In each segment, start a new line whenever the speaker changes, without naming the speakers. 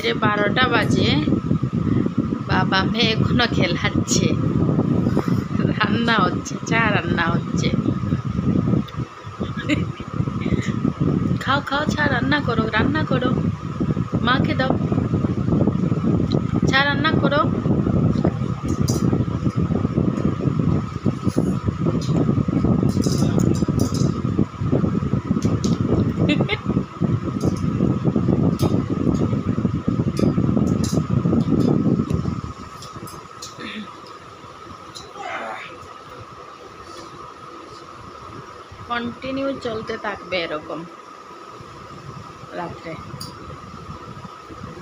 রাত্রে 12টা বাজে, বাবা মেয়ে এখনো খেলাচ্ছে। রান্না হচ্ছে, চা রান্না হচ্ছে। খাও খাও, চা রান্না করো, রান্না করো, মাকে দাও, চা রান্না করো। কন্টিনিউ চলতে থাকবে এরকম, রাত্রে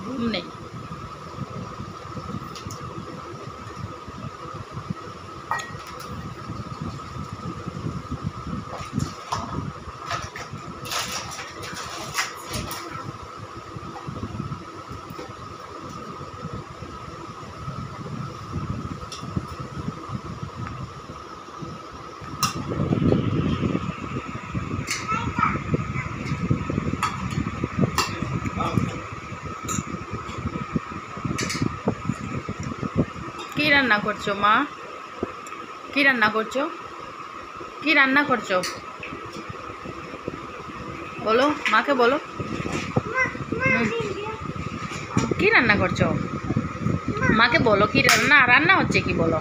ঘুম নেই। কি রান্না করছো মা? কি রান্না করছো? কি রান্না করছো বলো, মাকে বলো। কি রান্না করছো? মাকে বলো কি রান্না রান্না হচ্ছে, কি বলো,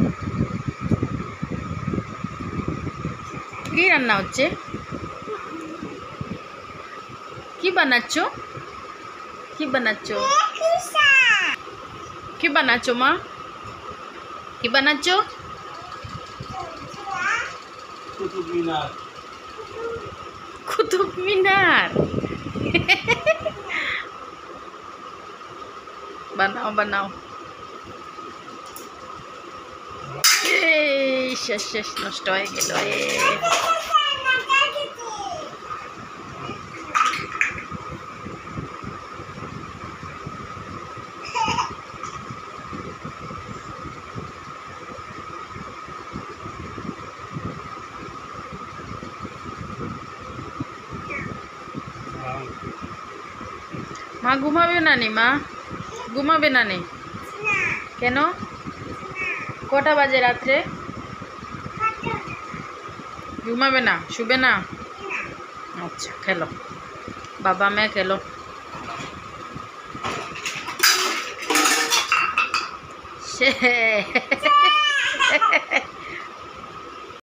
কি রান্না হচ্ছে? কি বানাচ্ছো? কি বানাচ্ছো? কি বানাচ্ছো মা? কি বানাচ্ছো? কুতুব মিনার। কুতুব মিনার। বানাও বানাও। শেষ শেষ, নষ্ট হয়ে গেল। মা ঘুমাবে না নি? মা ঘুমাবে না নি কেন? কটা বাজে রাত্রে? ঘুমাবে না, শুবে না? আচ্ছা, খেলো, বাবা মেয়ে খেলো। সে